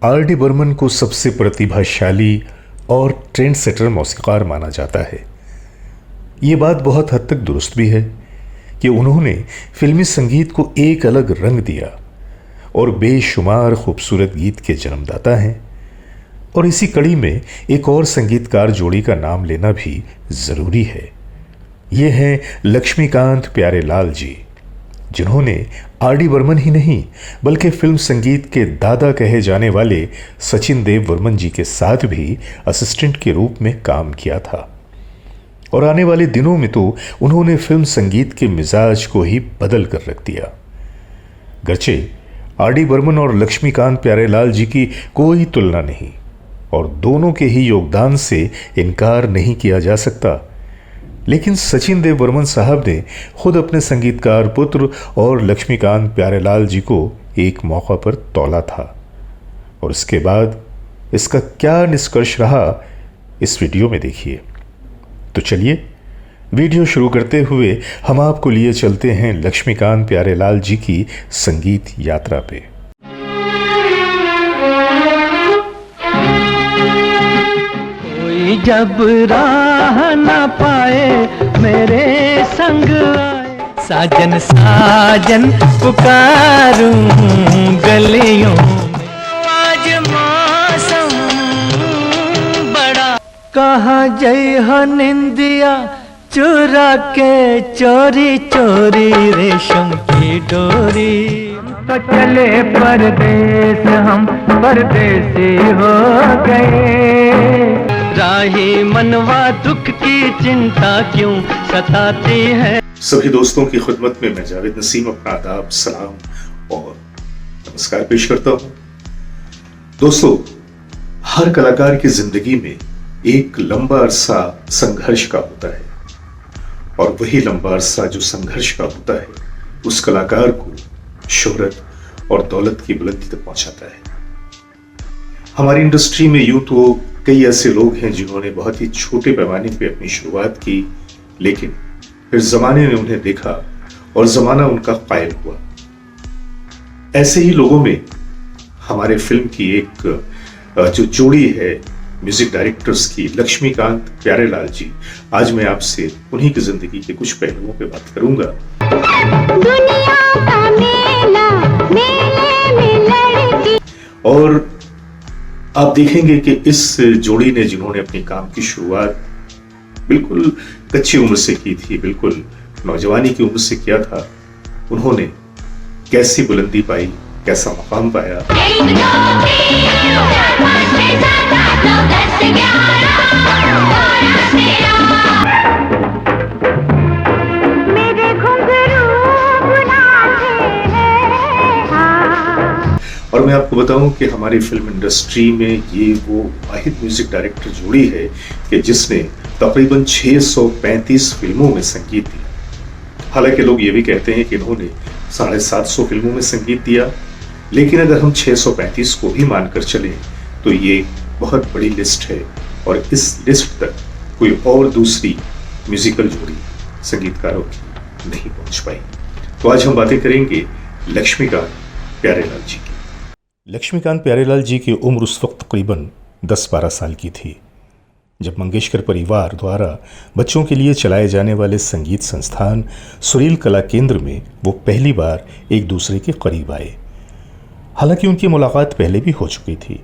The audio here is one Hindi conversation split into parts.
आर डी बर्मन को सबसे प्रतिभाशाली और ट्रेंड सेटर मौसीकार माना जाता है। ये बात बहुत हद तक दुरुस्त भी है कि उन्होंने फिल्मी संगीत को एक अलग रंग दिया और बेशुमार खूबसूरत गीत के जन्मदाता हैं। और इसी कड़ी में एक और संगीतकार जोड़ी का नाम लेना भी ज़रूरी है। ये हैं लक्ष्मीकांत प्यारेलाल जी, जिन्होंने आर डी बर्मन ही नहीं बल्कि फिल्म संगीत के दादा कहे जाने वाले सचिन देव वर्मन जी के साथ भी असिस्टेंट के रूप में काम किया था। और आने वाले दिनों में तो उन्होंने फिल्म संगीत के मिजाज को ही बदल कर रख दिया। गर्चे आर डी बर्मन और लक्ष्मीकांत प्यारेलाल जी की कोई तुलना नहीं और दोनों के ही योगदान से इनकार नहीं किया जा सकता, लेकिन सचिन देव वर्मन साहब ने खुद अपने संगीतकार पुत्र और लक्ष्मीकांत प्यारेलाल जी को एक मौका पर तौला था। और इसके बाद इसका क्या निष्कर्ष रहा, इस वीडियो में देखिए। तो चलिए वीडियो शुरू करते हुए हम आपको लिए चलते हैं लक्ष्मीकांत प्यारेलाल जी की संगीत यात्रा पे। जब राह न पाए मेरे संग आए, साजन साजन पुकारूं गलियों में। आज मौसम बड़ा कहाँ जई हो निंदिया चुरा के चोरी चोरी रेशम की डोरी। तो चले परदेस हम परदेसी हो गए, राही मनवा दुख की चिंता क्यों सताती है। सभी दोस्तों की खिदमत में मैं जावेद नसीम अपना आदाब, सलाम और नमस्कार पेश करता हूं। दोस्तों, हर कलाकार की जिंदगी में एक लंबा अरसा संघर्ष का होता है और वही लंबा अरसा जो संघर्ष का होता है उस कलाकार को शोहरत और दौलत की बुलंदी तक पहुंचाता है। हमारी इंडस्ट्री में यूं तो कई ऐसे लोग हैं जिन्होंने बहुत ही छोटे पैमाने पे अपनी शुरुआत की, लेकिन फिर जमाने ने उन्हें देखा और जमाना उनका कायल हुआ। ऐसे ही लोगों में हमारे फिल्म की एक जो जोड़ी है म्यूजिक डायरेक्टर्स की, लक्ष्मीकांत प्यारेलाल जी, आज मैं आपसे उन्हीं की जिंदगी के कुछ पहलुओं पे बात करूंगा। दुनिया का मेला, मेले में लड़की। और आप देखेंगे कि इस जोड़ी ने, जिन्होंने अपनी काम की शुरुआत बिल्कुल कच्ची उम्र से की थी, बिल्कुल नौजवानी की उम्र से किया था, उन्होंने कैसी बुलंदी पाई, कैसा मकाम पाया। और मैं आपको बताऊं कि हमारी फिल्म इंडस्ट्री में ये वो वाहिद म्यूजिक डायरेक्टर जोड़ी है कि जिसने तकरीबन 635 फिल्मों में संगीत दिया। हालांकि लोग ये भी कहते हैं कि इन्होंने 750 फिल्मों में संगीत दिया, लेकिन अगर हम 635 को भी मानकर चलें तो ये बहुत बड़ी लिस्ट है और इस लिस्ट तक कोई और दूसरी म्यूजिकल जोड़ी संगीतकारों की नहीं पहुंच पाई। तो आज हम बातें करेंगे लक्ष्मीकांत प्यारेलाल जी की। लक्ष्मीकांत प्यारेलाल जी की उम्र उस वक्त तकरीबन 10-12 साल की थी जब मंगेशकर परिवार द्वारा बच्चों के लिए चलाए जाने वाले संगीत संस्थान सुरील कला केंद्र में वो पहली बार एक दूसरे के करीब आए। हालांकि उनकी मुलाकात पहले भी हो चुकी थी।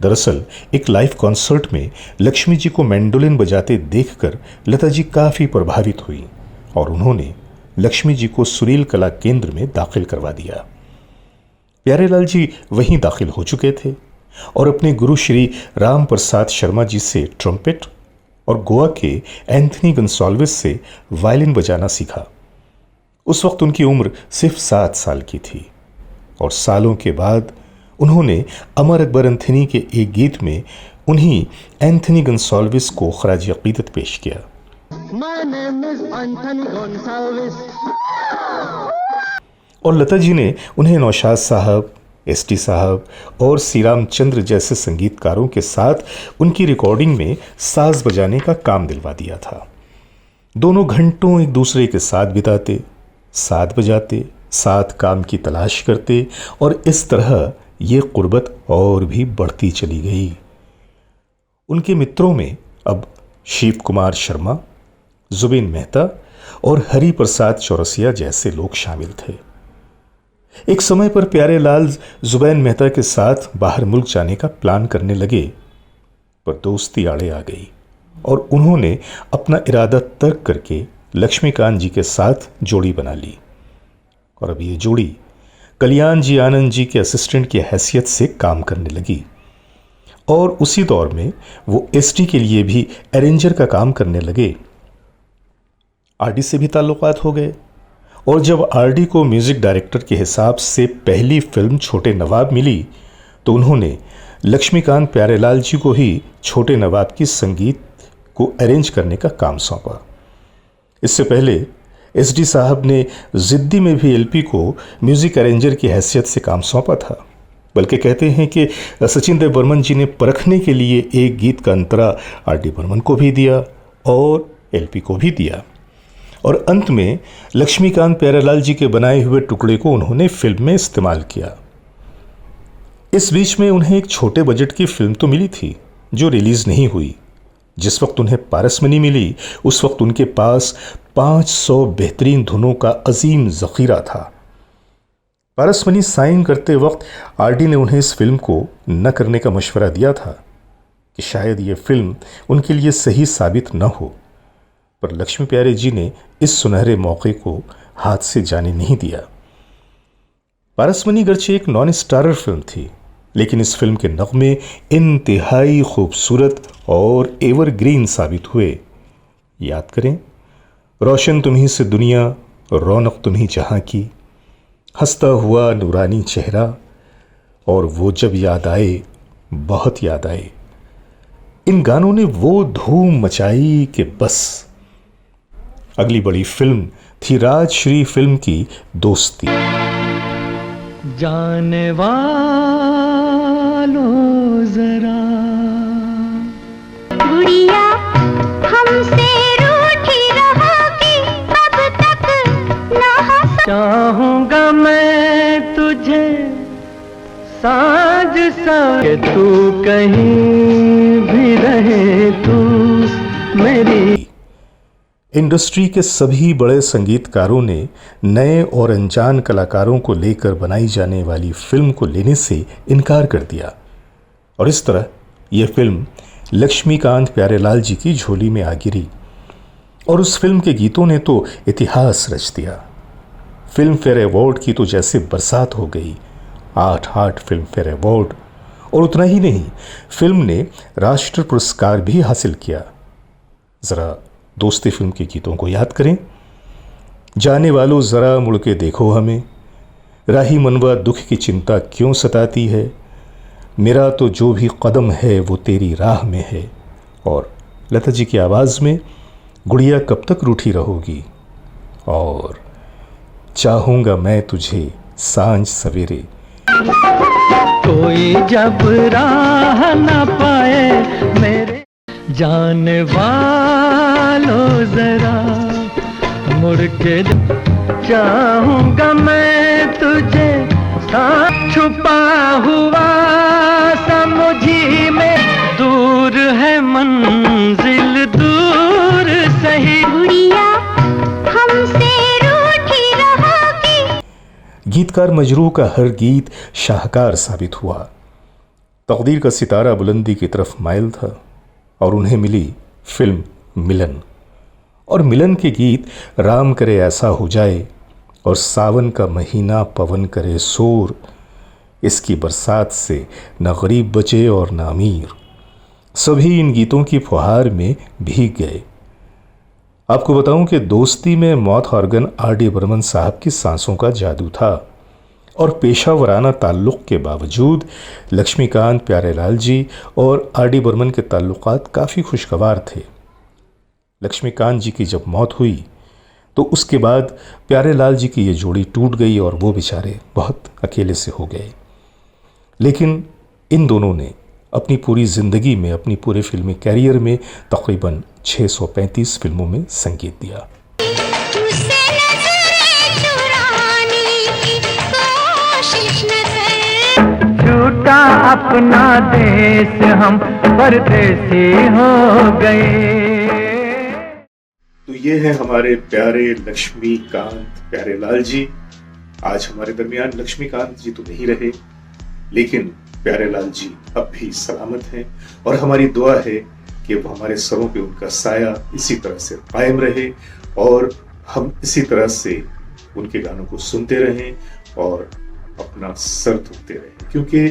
दरअसल एक लाइव कॉन्सर्ट में लक्ष्मी जी को मैंडोलिन बजाते देखकर लता जी काफ़ी प्रभावित हुई और उन्होंने लक्ष्मी जी को सुरील कला केंद्र में दाखिल करवा दिया। प्यारेलाल जी वहीं दाखिल हो चुके थे और अपने गुरु श्री राम प्रसाद शर्मा जी से ट्रम्पेट और गोवा के एंथनी गंसाल्विस से वायलिन बजाना सीखा। उस वक्त उनकी उम्र सिर्फ 7 साल की थी और सालों के बाद उन्होंने अमर अकबर एंथनी के एक गीत में उन्हीं एंथनी गंसाल्विस को खराज अकीदत पेश किया। और लता जी ने उन्हें नौशाद साहब, एसटी साहब और सी रामचंद्र जैसे संगीतकारों के साथ उनकी रिकॉर्डिंग में साज बजाने का काम दिलवा दिया था। दोनों घंटों एक दूसरे के साथ बिताते, साथ बजाते, साथ काम की तलाश करते और इस तरह ये कुर्बत और भी बढ़ती चली गई। उनके मित्रों में अब शिव कुमार शर्मा, जुबिन मेहता और हरि प्रसाद चौरसिया जैसे लोग शामिल थे। एक समय पर प्यारेलाल जुबैन मेहता के साथ बाहर मुल्क जाने का प्लान करने लगे, पर दोस्ती आड़े आ गई और उन्होंने अपना इरादा तर्क करके लक्ष्मीकांत जी के साथ जोड़ी बना ली। और अब ये जोड़ी कल्याण जी आनंद जी के असिस्टेंट की हैसियत से काम करने लगी और उसी दौर में वो एसटी के लिए भी अरेंजर का काम करने लगे। आरडी से भी ताल्लुकात हो गए और जब आरडी को म्यूजिक डायरेक्टर के हिसाब से पहली फिल्म छोटे नवाब मिली तो उन्होंने लक्ष्मीकांत प्यारेलाल जी को ही छोटे नवाब की संगीत को अरेंज करने का काम सौंपा। इससे पहले एसडी साहब ने जिद्दी में भी एलपी को म्यूजिक अरेंजर की हैसियत से काम सौंपा था। बल्कि कहते हैं कि सचिन देव बर्मन जी ने परखने के लिए एक गीत का अंतरा आरडी बर्मन को भी दिया और एलपी को भी दिया और अंत में लक्ष्मीकांत प्यारेलाल जी के बनाए हुए टुकड़े को उन्होंने फिल्म में इस्तेमाल किया। इस बीच में उन्हें एक छोटे बजट की फिल्म तो मिली थी जो रिलीज नहीं हुई। जिस वक्त उन्हें पारसमनी मिली उस वक्त उनके पास 500 बेहतरीन धुनों का अजीम जखीरा था। पारसमनी साइन करते वक्त आरडी ने उन्हें इस फिल्म को न करने का मशवरा दिया था कि शायद ये फिल्म उनके लिए सही साबित न हो, पर लक्ष्मी प्यारे जी ने इस सुनहरे मौके को हाथ से जाने नहीं दिया। पारसमनी गर्चे एक नॉन स्टारर फिल्म थी, लेकिन इस फिल्म के नगमे इंतहाई खूबसूरत और एवरग्रीन साबित हुए। याद करें, रोशन तुम्हीं से दुनिया, रौनक तुम्हीं जहां की, हंसता हुआ नूरानी चेहरा और वो जब याद आए, बहुत याद आए। इन गानों ने वो धूम मचाई कि बस। अगली बड़ी फिल्म थी राजश्री फिल्म की दोस्ती। जाने वालों जरा गुड़िया हमसे रूठी रहोगी कब तक ना हंस चाहूंगा मैं तुझे साँझ सवेरे, तू कहीं भी रहे तू मेरी। इंडस्ट्री के सभी बड़े संगीतकारों ने नए और अनजान कलाकारों को लेकर बनाई जाने वाली फिल्म को लेने से इनकार कर दिया और इस तरह यह फिल्म लक्ष्मीकांत प्यारेलाल जी की झोली में आ गिरी और उस फिल्म के गीतों ने तो इतिहास रच दिया। फिल्म फेयर अवार्ड की तो जैसे बरसात हो गई, 8 फिल्म फेयर अवार्ड, और उतना ही नहीं, फिल्म ने राष्ट्र पुरस्कार भी हासिल किया। जरा दोस्ती फिल्म के गीतों को याद करें। जाने वालों जरा मुड़ के देखो हमें, राही मनवा दुख की चिंता क्यों सताती है, मेरा तो जो भी कदम है वो तेरी राह में है, और लता जी की आवाज़ में गुड़िया कब तक रूठी रहोगी, और चाहूँगा मैं तुझे सांझ सवेरे। कोई जब राह न पाए मेरे जाने वालों जरा मुड़ के चाहूँगा मैं तुझे छुपा हुआ समझी में, दूर है मंजिल दूर सही गुड़िया हमसे रूठी रहोगी। गीतकार मजरूह का हर गीत शाहकार साबित हुआ। तकदीर का सितारा बुलंदी की तरफ माइल था और उन्हें मिली फिल्म मिलन, और मिलन के गीत राम करे ऐसा हो जाए और सावन का महीना पवन करे शोर, इसकी बरसात से न गरीब बचे और न अमीर, सभी इन गीतों की फुहार में भीग गए। आपको बताऊं कि दोस्ती में मौत ऑर्गन आरडी बर्मन साहब की सांसों का जादू था और पेशावराना ताल्लुक़ के बावजूद लक्ष्मीकांत प्यारेलाल जी और आरडी बर्मन के ताल्लुकात काफ़ी खुशगवार थे। लक्ष्मीकांत जी की जब मौत हुई तो उसके बाद प्यारेलाल जी की ये जोड़ी टूट गई और वो बेचारे बहुत अकेले से हो गए। लेकिन इन दोनों ने अपनी पूरी ज़िंदगी में, अपनी पूरे फिल्मी कैरियर में तकरीबन 635 फिल्मों में संगीत दिया। तुझसे नजरें चुराने की कोशिश न कर। छूटा अपना देश हम परदेसी हो गए। तो ये है हमारे प्यारे लक्ष्मीकांत प्यारेलाल जी। आज हमारे दरमियान लक्ष्मीकांत जी तो नहीं रहे, लेकिन प्यारेलाल जी अब भी सलामत हैं और हमारी दुआ है कि वो हमारे सरों पे उनका साया इसी तरह से कायम रहे और हम इसी तरह से उनके गानों को सुनते रहें और अपना सर धुनते रहें। क्योंकि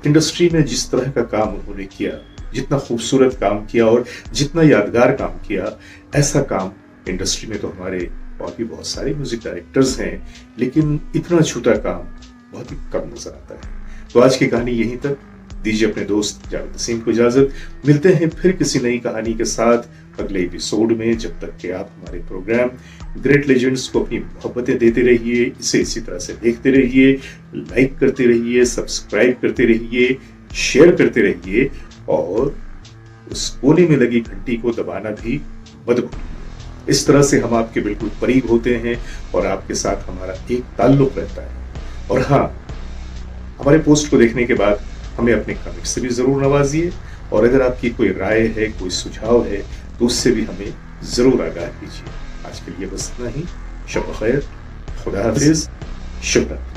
इंडस्ट्री में जिस तरह का काम उन्होंने किया, जितना खूबसूरत काम किया और जितना यादगार काम किया, ऐसा काम इंडस्ट्री में तो हमारे और भी बहुत सारे म्यूजिक डायरेक्टर्स हैं, लेकिन इतना छोटा काम बहुत ही कम नजर आता है। तो आज की कहानी यहीं तक। दीजिए अपने दोस्त जावेद नसीम को इजाजत। मिलते हैं फिर किसी नई कहानी के साथ अगले एपिसोड में। जब तक कि आप हमारे प्रोग्राम ग्रेट लेजेंड्स को अपनी मोहब्बतें देते रहिए, इसे इसी तरह से देखते रहिए, लाइक करते रहिए, सब्सक्राइब करते रहिए, शेयर करते रहिए और उस कोने में लगी घंटी को दबाना भी मत भूलिए। इस तरह से हम आपके बिल्कुल करीब होते हैं और आपके साथ हमारा एक ताल्लुक रहता है। और हाँ, हमारे पोस्ट को देखने के बाद हमें अपने कमेंट से भी जरूर नवाजिए और अगर आपकी कोई राय है, कोई सुझाव है तो उससे भी हमें जरूर आगाह कीजिए। आज के लिए बस इतना ही। शब खैर, खुदा हाफिज, शुभ रात्रि।